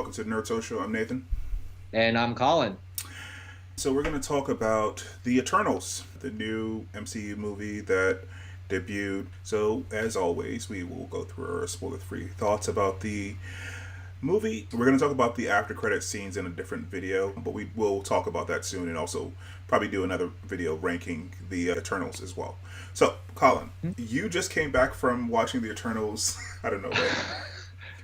welcome to Nerd Social. I'm Nathan. And I'm Colin. So we're going to talk about The Eternals, the new MCU movie that debuted. So as always, we will go through our spoiler-free thoughts about the movie. We're going to talk about the after credit scenes in a different video, but we will talk about that soon and also probably do another video ranking the Eternals as well. So, Colin, you just came back from watching the Eternals, I don't know, like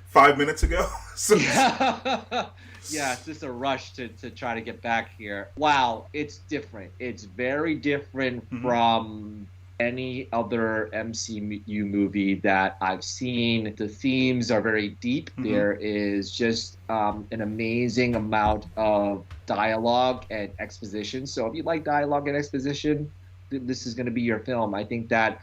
5 minutes ago? So, yeah, it's just a rush to try to get back here. Wow, it's different. It's very different from any other MCU movie that I've seen. The themes are very deep. There is just an amazing amount of dialogue and exposition. So if you like dialogue and exposition, this is going to be your film. I think that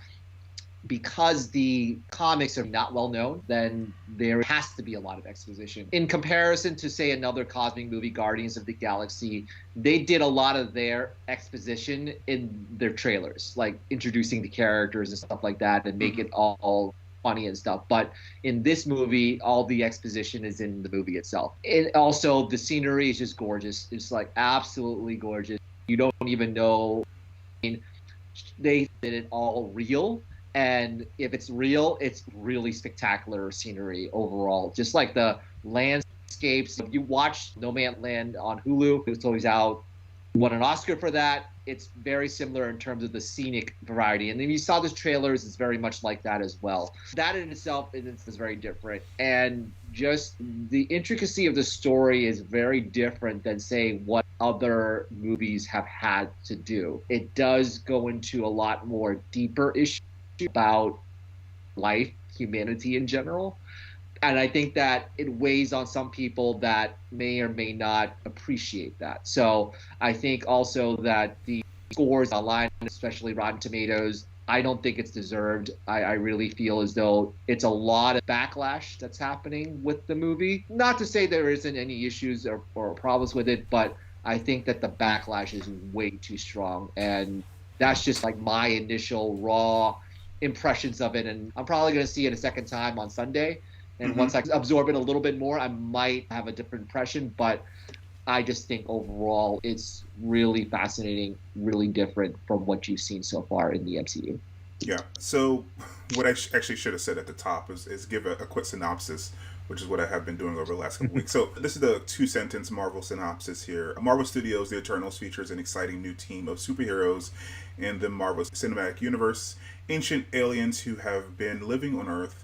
because the comics are not well known, then there has to be a lot of exposition. In comparison to, say, another cosmic movie, Guardians of the Galaxy, they did a lot of their exposition in their trailers, like introducing the characters and stuff like that, and make it all funny and stuff. But in this movie, all the exposition is in the movie itself. And also, the scenery is just gorgeous. It's like absolutely gorgeous. You don't even know. I mean, they did it all real. And if it's real, it's really spectacular scenery overall. Just like the landscapes. If you watch No Man's Land on Hulu, Chloé Zhao won an Oscar for that. It's very similar in terms of the scenic variety. And then you saw the trailers, it's very much like that as well. That in itself is very different. And just the intricacy of the story is very different than, say, what other movies have had to do. It does go into a lot more deeper issues about life, humanity in general. And I think that it weighs on some people that may or may not appreciate that. So I think also that the scores online, especially Rotten Tomatoes, I don't think it's deserved. I really feel as though it's a lot of backlash that's happening with the movie. Not to say there isn't any issues or problems with it, but I think that the backlash is way too strong. And that's just like my initial raw impressions of it, and I'm probably going to see it a second time on Sunday, and once I absorb it a little bit more, I might have a different impression. But I just think overall it's really fascinating, really different from what you've seen so far in the MCU. Yeah, so what I actually should have said at the top is give a quick synopsis, which is what I have been doing over the last couple weeks. So this is the 2-sentence Marvel synopsis here. Marvel Studios' The Eternals features an exciting new team of superheroes in the Marvel Cinematic Universe, ancient aliens who have been living on Earth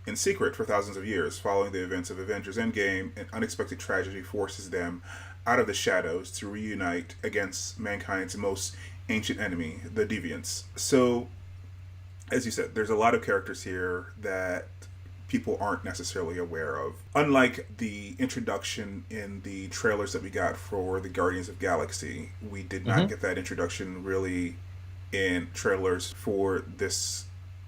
in secret for thousands of years. Following the events of Avengers Endgame, an unexpected tragedy forces them out of the shadows to reunite against mankind's most ancient enemy, the Deviants. So, as you said, there's a lot of characters here that people aren't necessarily aware of. Unlike the introduction in the trailers that we got for the Guardians of Galaxy, we did not get that introduction really in trailers for this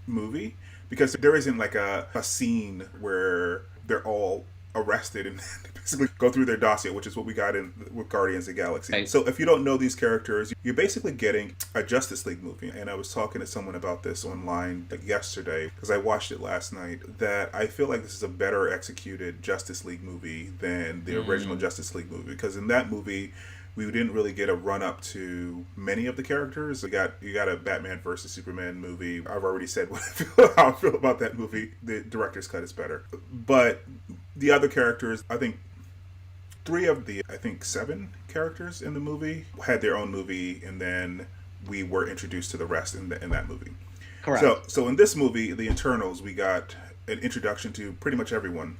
movie, because there isn't like a scene where they're all arrested and basically go through their dossier, which is what we got in with Guardians of the Galaxy. Right. So if you don't know these characters, you're basically getting a Justice League movie. And I was talking to someone about this online yesterday, because I watched it last night, that I feel like this is a better executed Justice League movie than the original Justice League movie. Because in that movie, we didn't really get a run up to many of the characters. You got a Batman versus Superman movie. I've already said how I feel about that movie. The director's cut is better. But the other characters, I think 3 of the 7 characters in the movie had their own movie, and then we were introduced to the rest in that movie. Correct. So in this movie, The Eternals, we got an introduction to pretty much everyone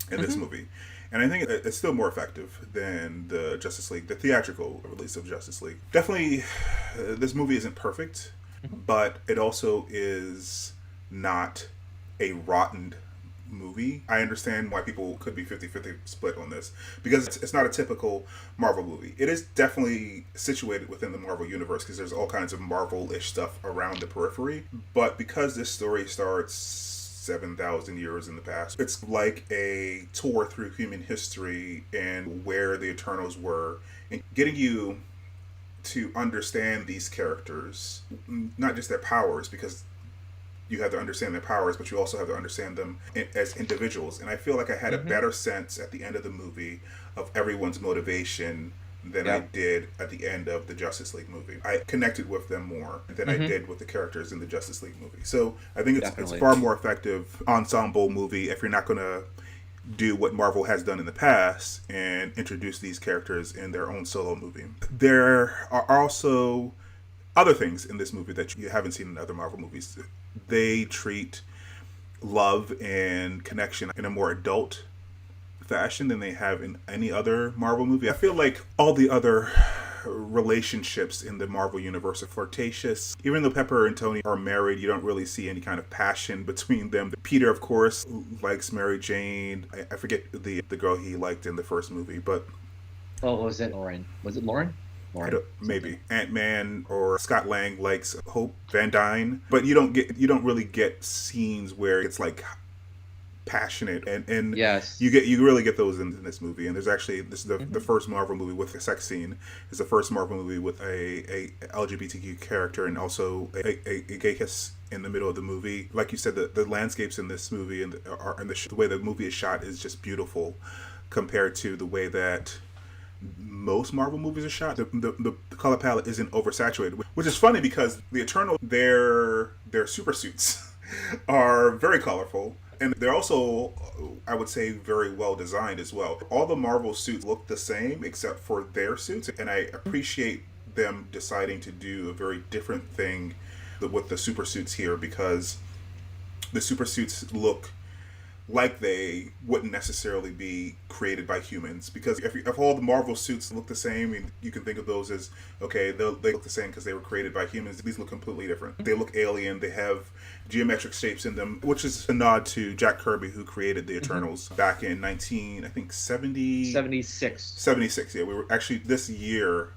in this movie. And I think it's still more effective than the Justice League, the theatrical release of Justice League. Definitely, this movie isn't perfect, but it also is not a rotten movie. I understand why people could be 50-50 split on this, because it's not a typical Marvel movie. It is definitely situated within the Marvel universe, because there's all kinds of Marvel-ish stuff around the periphery. But because this story starts 7,000 years in the past, it's like a tour through human history and where the Eternals were, and getting you to understand these characters, not just their powers, because you have to understand their powers, but you also have to understand them as individuals. And I feel like I had a better sense at the end of the movie of everyone's motivation than I did at the end of the Justice League movie. I connected with them more than I did with the characters in the Justice League movie. So I think it's far more effective ensemble movie if you're not going to do what Marvel has done in the past and introduce these characters in their own solo movie. There are also other things in this movie that you haven't seen in other Marvel movies. They treat love and connection in a more adult fashion than they have in any other Marvel movie. I feel like all the other relationships in the Marvel universe are flirtatious. Even though Pepper and Tony are married, you don't really see any kind of passion between them. Peter, of course, likes Mary Jane. I forget the girl he liked in the first movie, but... Oh, was it Lauren? Was it Lauren? Maybe Ant-Man or Scott Lang likes Hope Van Dyne, but you don't really get scenes where it's like passionate and yes, you really get those in this movie. And there's actually this is the first Marvel movie with a sex scene. It's the first Marvel movie with a LGBTQ character and also a gay kiss in the middle of the movie. Like you said, the landscapes in this movie and the way the movie is shot is just beautiful compared to the way that most Marvel movies are shot. The color palette isn't oversaturated, which is funny because the Eternals, their super suits are very colorful, and they're also, I would say, very well designed as well. All the Marvel suits look the same except for their suits, and I appreciate them deciding to do a very different thing with the super suits here, because the super suits look like they wouldn't necessarily be created by humans. Because if all the Marvel suits look the same, and you can think of those as, okay, they look the same because they were created by humans. These look completely different. They look alien. They have geometric shapes in them, which is a nod to Jack Kirby, who created the Eternals back in 76. Yeah, we were actually this year.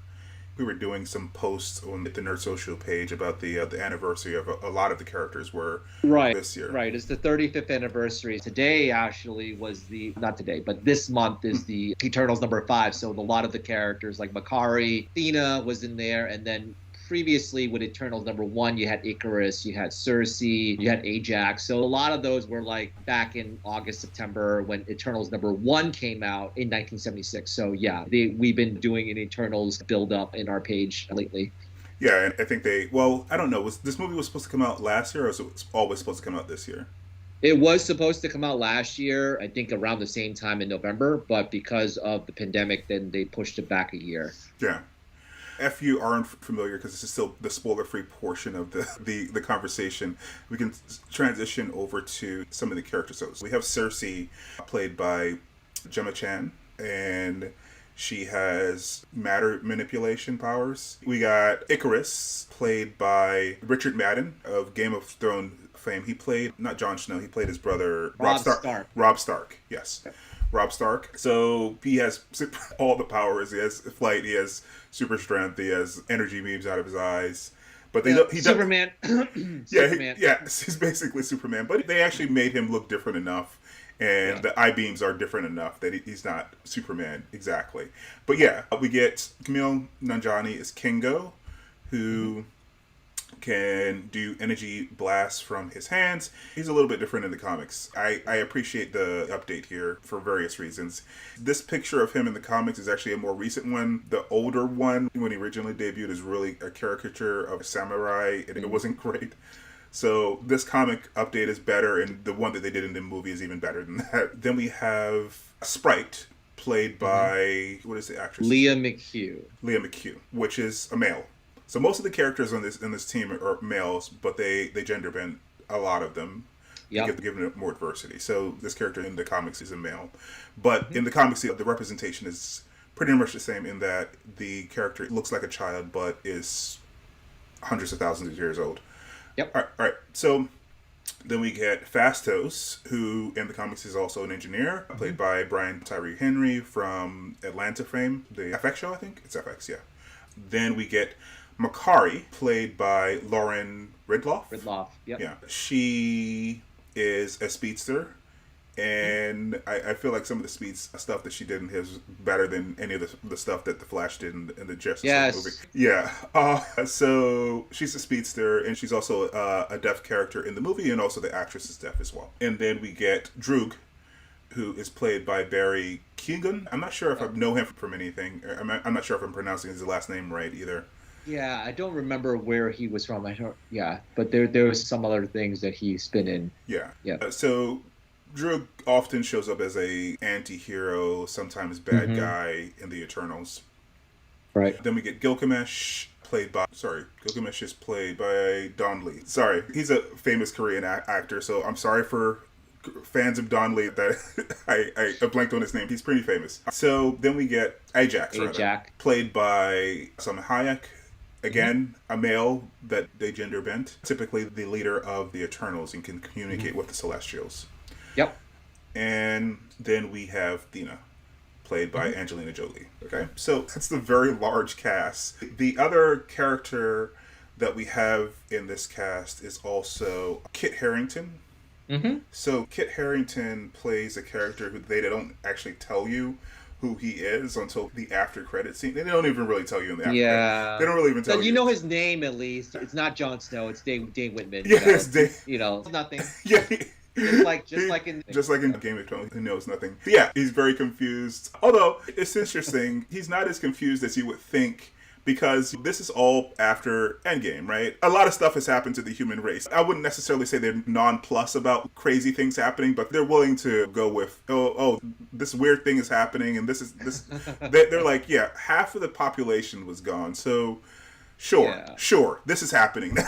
We were doing some posts on the Nerd Social page about the anniversary of a lot of the characters were this year. Right, it's the 35th anniversary. Today actually was not today, but this month is the Eternals #5. So a lot of the characters like Makkari, Thena was in there, and then previously with Eternals #1, you had Ikaris, you had Sersi, you had Ajak. So a lot of those were like back in August, September when Eternals #1 came out in 1976. So yeah, we've been doing an Eternals build up in our page lately. Yeah, and I think I don't know, this movie was supposed to come out last year, or was it always supposed to come out this year? It was supposed to come out last year, I think around the same time in November, but because of the pandemic, then they pushed it back a year. Yeah. If you aren't familiar, because this is still the spoiler-free portion of the conversation, we can transition over to some of the characters. So we have Sersi, played by Gemma Chan, and she has matter manipulation powers. We got Ikaris, played by Richard Madden of Game of Thrones fame. He played, not Jon Snow, he played his brother, Robb Stark, yes. Yep. Robb Stark. So he has all the powers. He has flight. He has super strength. He has energy beams out of his eyes. But Superman. Superman. He's basically Superman. But they actually made him look different enough, and the eye beams are different enough that he's not Superman exactly. But yeah, we get Kumail Nanjiani as Kingo, who can do energy blasts from his hands. He's a little bit different in the comics. I appreciate the update here for various reasons. This picture of him in the comics is actually a more recent one. The older one, when he originally debuted, is really a caricature of a samurai, and it wasn't great. So this comic update is better, and the one that they did in the movie is even better than that. Then we have Sprite, played by, what is the actress? Lia McHugh, which is a male. So most of the characters in this team are males, but they gender bend a lot of them, giving it more diversity. So this character in the comics is a male, but in the comics the representation is pretty much the same in that the character looks like a child but is hundreds of thousands of years old. Yep. All right. So then we get Phastos, who in the comics is also an engineer, played by Brian Tyree Henry from Atlanta fame, the FX show, I think it's FX. Yeah. Then we get Makkari, played by Lauren Ridloff. Yep. Yeah. She is a speedster And I feel like some of the speed stuff that she did in his better than any of the stuff that the Flash did in the Justice League movie. Yeah. So she's a speedster, and she's also a deaf character in the movie, and also the actress is deaf as well. And then we get Druig, who is played by Barry Keoghan. I'm not sure if I know him from anything. I'm not sure if I'm pronouncing his last name right either. Yeah, I don't remember where he was from. But there was some other things that he's been in. Yeah. Yeah. So Druig often shows up as a anti-hero, sometimes bad guy in the Eternals. Right. Then we get Gilgamesh, Gilgamesh is played by Don Lee. Sorry, he's a famous Korean actor, so I'm sorry for fans of Don Lee that I blanked on his name. He's pretty famous. So then we get Ajak, played by Salma Hayek. Again, a male that they gender bent. Typically the leader of the Eternals and can communicate with the Celestials. Yep. And then we have Thena, played by Angelina Jolie. Okay, so that's the very large cast. The other character that we have in this cast is also Kit Harington. So Kit Harington plays a character who they don't actually tell you who he is until the after credit scene. They don't even really tell you in the after credit. They don't really even tell you. You know his name at least. It's not Jon Snow. It's Dane Whitman. Yeah, it's Dane. It's nothing. Yeah. Just like in Game of Thrones, he knows nothing. But yeah, he's very confused. Although it's interesting, he's not as confused as you would think, because this is all after Endgame, right? A lot of stuff has happened to the human race. I wouldn't necessarily say they're nonplussed about crazy things happening, but they're willing to go with, oh, this weird thing is happening, and this. They're like, yeah, half of the population was gone, so. Sure. This is happening now.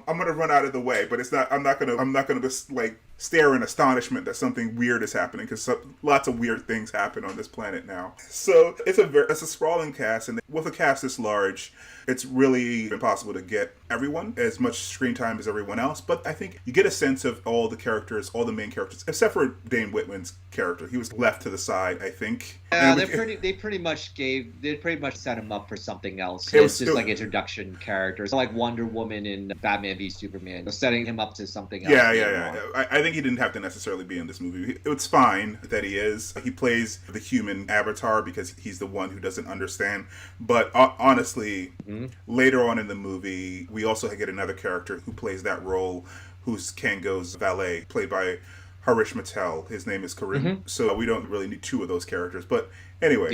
I'm gonna run out of the way, but it's not. I'm not gonna just like stare in astonishment that something weird is happening, because lots of weird things happen on this planet now. So it's a sprawling cast, and with a cast this large, it's really impossible to get everyone as much screen time as everyone else. But I think you get a sense of all the characters, all the main characters, except for Dane Whitman's character. He was left to the side, I think. Yeah, they pretty much set him up for something else. It's just like introduction characters, like Wonder Woman and Batman v Superman, setting him up to something else. Yeah. I think he didn't have to necessarily be in this movie. It's fine that he is. He plays the human avatar because he's the one who doesn't understand. But honestly, later on in the movie, we also get another character who plays that role, who's Kingo's valet, played by Harish Patel. His name is Karim. So we don't really need two of those characters. But anyway,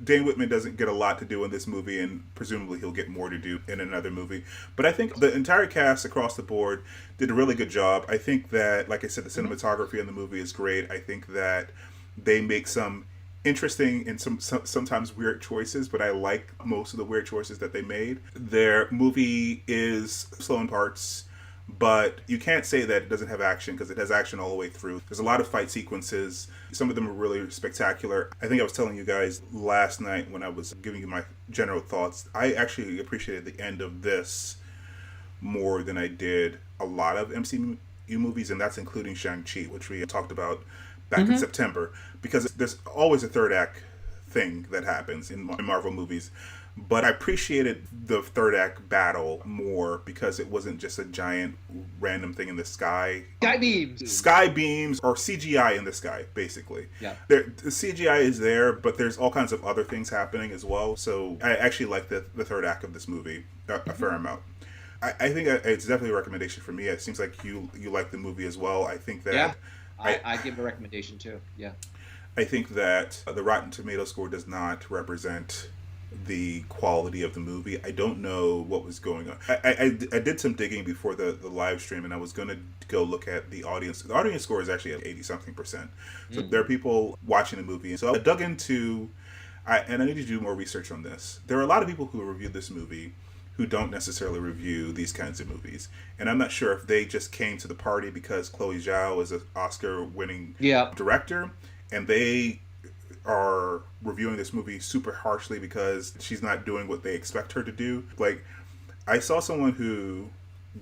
Dane Whitman doesn't get a lot to do in this movie, and presumably he'll get more to do in another movie. But I think the entire cast across the board did a really good job. I think that, like I said, the cinematography in the movie is great. I think that they make some interesting and sometimes weird choices, but I like most of the weird choices that they made. Their movie is slow in parts, but you can't say that it doesn't have action, because it has action all the way through. There's a lot of fight sequences. Some of them are really spectacular. I think I was telling you guys last night when I was giving you my general thoughts, I actually appreciated the end of this more than I did a lot of MCU movies, and that's including Shang-Chi, which we talked about back in September, because there's always a third act thing that happens in Marvel movies. But I appreciated the third act battle more because it wasn't just a giant random thing in the sky. Sky beams or CGI in the sky, basically. Yeah. The CGI is there, but there's all kinds of other things happening as well. So I actually like the third act of this movie a fair amount. I think it's definitely a recommendation for me. It seems like you like the movie as well. I think that... Yeah, I give a recommendation too. Yeah. I think that the Rotten Tomatoes score does not represent the quality of the movie. I don't know what was going on. I did some digging before the live stream, and I was going to go look at the audience. The audience score is actually at 80-something%. So there are people watching the movie. So I dug into, and I need to do more research on this. There are a lot of people who reviewed this movie who don't necessarily review these kinds of movies. And I'm not sure if they just came to the party because Chloé Zhao is an Oscar-winning director, and they are reviewing this movie super harshly because she's not doing what they expect her to do. Like, I saw someone who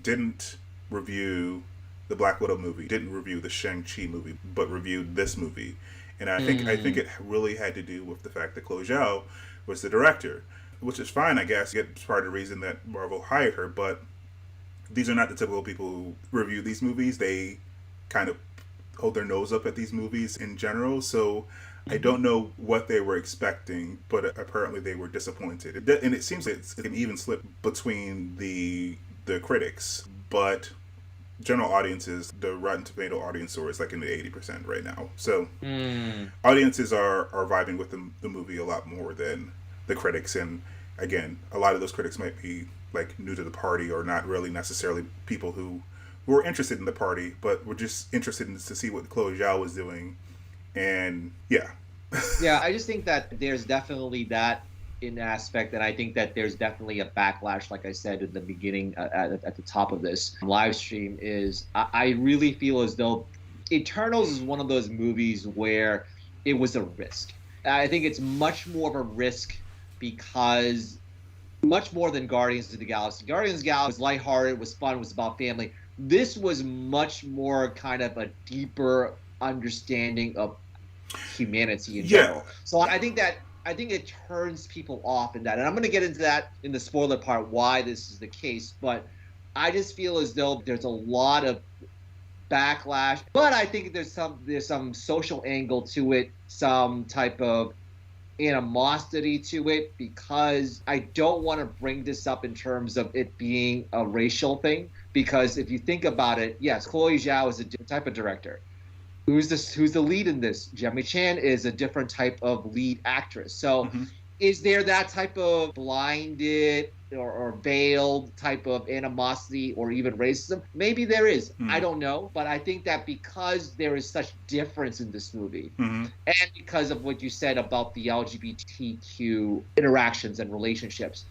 didn't review the Black Widow movie, didn't review the Shang-Chi movie, but reviewed this movie. And I think it really had to do with the fact that Chloé Zhao was the director, which is fine, I guess. It's part of the reason that Marvel hired her, but these are not the typical people who review these movies. They kind of hold their nose up at these movies in general. So I don't know what they were expecting, but apparently they were disappointed. And it seems it's an even slip between the critics, but general audiences, the Rotten Tomato audience score is like in the 80% right now. So audiences are vibing with the movie a lot more than the critics. And again, a lot of those critics might be like new to the party or not really necessarily people who are interested in the party, but were just interested to see what Chloé Zhao was doing. And yeah. Yeah, I just think that there's definitely that in aspect, and I think that there's definitely a backlash, like I said in the beginning, at the top of this live stream, is I really feel as though Eternals is one of those movies where it was a risk. I think it's much more of a risk because much more than Guardians of the Galaxy. Guardians of the Galaxy was lighthearted, was fun, was about family. This was much more kind of a deeper understanding of humanity in general. So I think it turns people off in that. And I'm going to get into that in the spoiler part, why this is the case. But I just feel as though there's a lot of backlash. But I think there's some social angle to it, some type of animosity to it, because I don't want to bring this up in terms of it being a racial thing. Because if you think about it, yes, Chloé Zhao is a different type of director. Who's the lead in this? Gemma Chan is a different type of lead actress. So is there that type of blinded or veiled type of animosity or even racism? Maybe there is. I don't know. But I think that because there is such difference in this movie, and because of what you said about the LGBTQ interactions and relationships,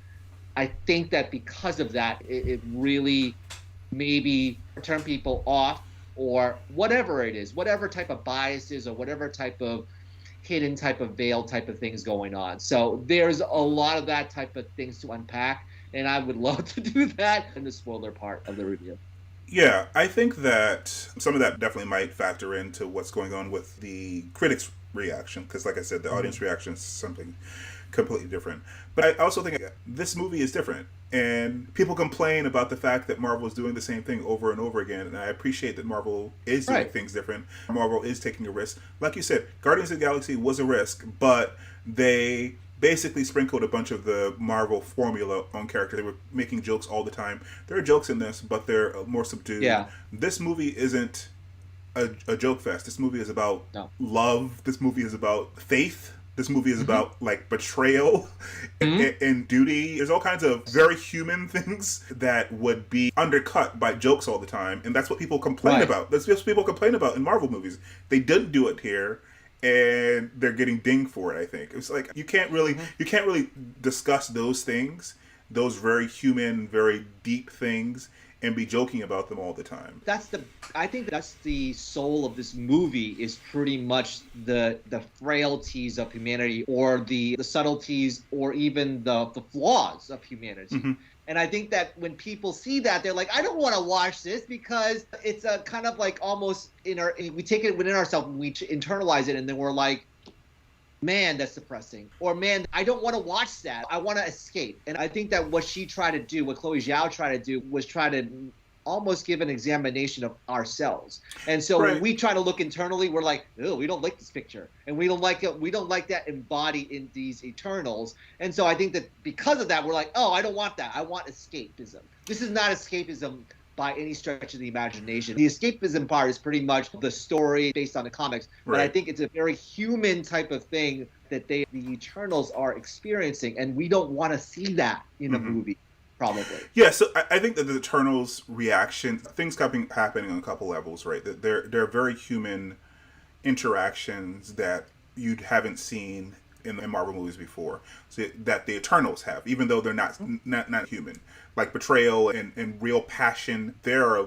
I think that because of that, it really maybe turned people off, or whatever it is, whatever type of biases or whatever type of hidden type of veil type of things going on. So there's a lot of that type of things to unpack, and I would love to do that in the spoiler part of the review. Yeah, I think that some of that definitely might factor into what's going on with the critics' reaction, because like I said, the audience reaction is something completely different. But I also think this movie is different, and people complain about the fact that Marvel is doing the same thing over and over again, and I appreciate that Marvel is doing things different. Marvel is taking a risk. Like you said, Guardians of the Galaxy was a risk, but they basically sprinkled a bunch of the Marvel formula on characters. They were making jokes all the time. There are jokes in this, but they're more subdued. Yeah. This movie isn't a joke fest. This movie is about love. This movie is about faith. This movie is about like betrayal and duty. There's all kinds of very human things that would be undercut by jokes all the time, and that's what people complain about. That's what people complain about in Marvel movies. They didn't do it here, and they're getting dinged for it. I think it's like you can't really discuss those things, those very human, very deep things, and be joking about them all the time. I think that's the soul of this movie, is pretty much the frailties of humanity, or the subtleties, or even the flaws of humanity. And I think that when people see that, they're like, I don't want to watch this, because it's a kind of like almost we take it within ourselves and we internalize it, and then we're like, man, that's depressing. Or, man, I don't want to watch that. I want to escape. And I think that what she tried to do, what Chloé Zhao tried to do, was try to almost give an examination of ourselves. And so when we try to look internally, we're like, oh, we don't like this picture. And we don't like it. We don't like that embodied in these Eternals. And so I think that because of that, we're like, oh, I don't want that. I want escapism. This is not escapism by any stretch of the imagination. The escapism part is pretty much the story based on the comics, but I think it's a very human type of thing that the Eternals are experiencing, and we don't want to see that in a movie, probably. Yeah, so I think that the Eternals' reaction, things happening on a couple levels, right? That they're very human interactions that you haven't seen in Marvel movies before, so that the Eternals have, even though they're not human. Like betrayal and real passion. There are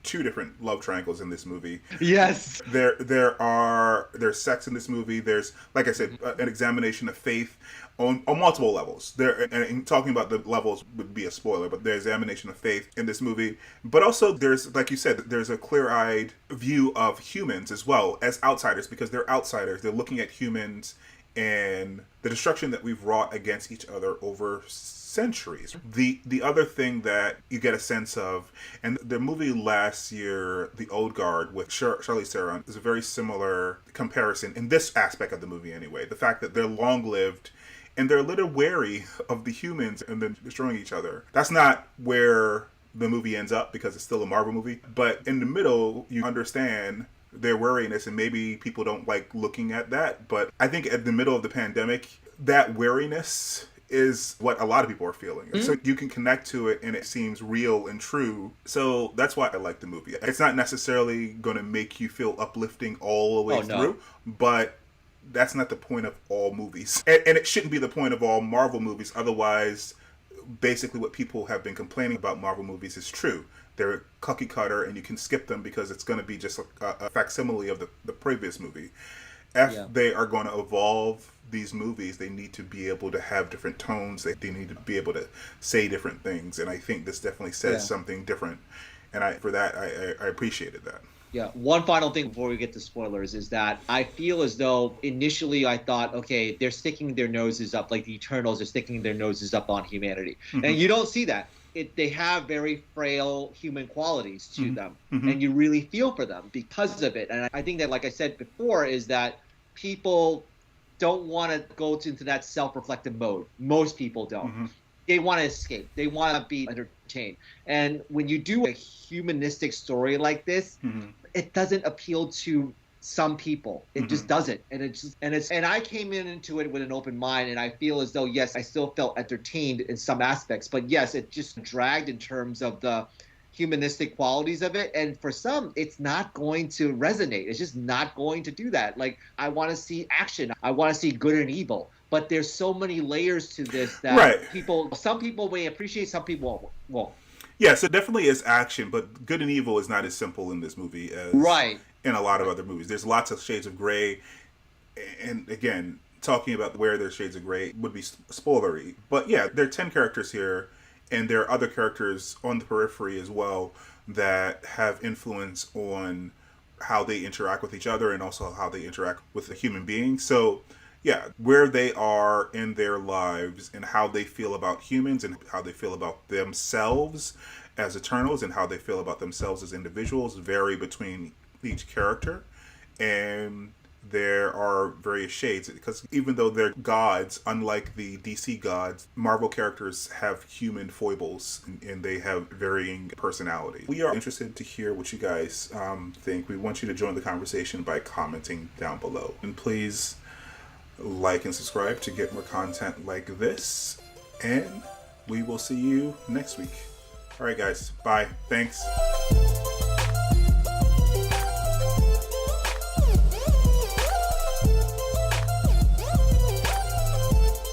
two different love triangles in this movie. Yes. There's sex in this movie. There's, like I said, an examination of faith on multiple levels. And talking about the levels would be a spoiler, but there's examination of faith in this movie. But also there's, like you said, there's a clear-eyed view of humans as well as outsiders, because they're outsiders. They're looking at humans and the destruction that we've wrought against each other over centuries. The other thing that you get a sense of, and the movie last year, The Old Guard with Charlize Theron, is a very similar comparison in this aspect of the movie anyway. The fact that they're long-lived and they're a little wary of the humans and then destroying each other. That's not where the movie ends up because it's still a Marvel movie. But in the middle, you understand their wariness, and maybe people don't like looking at that. But I think at the middle of the pandemic, that wariness is what a lot of people are feeling. Mm-hmm. So you can connect to it and it seems real and true. So that's why I like the movie. It's not necessarily going to make you feel uplifting all the way through, but that's not the point of all movies. And it shouldn't be the point of all Marvel movies. Otherwise, basically what people have been complaining about Marvel movies is true. They're cookie cutter and you can skip them because it's going to be just a facsimile of the previous movie. If they are going to evolve these movies, they need to be able to have different tones. They need to be able to say different things. And I think this definitely says something different. And I appreciated that. Yeah. One final thing before we get to spoilers is that I feel as though initially I thought, okay, they're sticking their noses up, like the Eternals are sticking their noses up on humanity. Mm-hmm. And you don't see that. They have very frail human qualities to them. Mm-hmm. And you really feel for them because of it. And I think that, like I said before, is that people don't want to go into that self-reflective mode. Most people don't. Mm-hmm. They want to escape. They want to be entertained. And when you do a humanistic story like this, it doesn't appeal to some people. It just doesn't. And I came into it with an open mind, and I feel as though, yes, I still felt entertained in some aspects, but yes, it just dragged in terms of the humanistic qualities of it. And for some, it's not going to resonate. It's just not going to do that. Like, I want to see action. I want to see good and evil. But there's so many layers to this that some people may appreciate, some people won't. Yeah, so it definitely is action, but good and evil is not as simple in this movie as in a lot of other movies. There's lots of shades of gray, and again, talking about where there's shades of gray would be spoilery. But yeah, there are 10 characters here, and there are other characters on the periphery as well that have influence on how they interact with each other and also how they interact with a human being. So yeah, where they are in their lives and how they feel about humans and how they feel about themselves as Eternals and how they feel about themselves as individuals vary between each character. And there are various shades because even though they're gods, unlike the DC gods, Marvel characters have human foibles and they have varying personality. We are interested to hear what you guys think. We want you to join the conversation by commenting down below. And please like and subscribe to get more content like this, and we will see you next week. All right, guys. Bye. Thanks.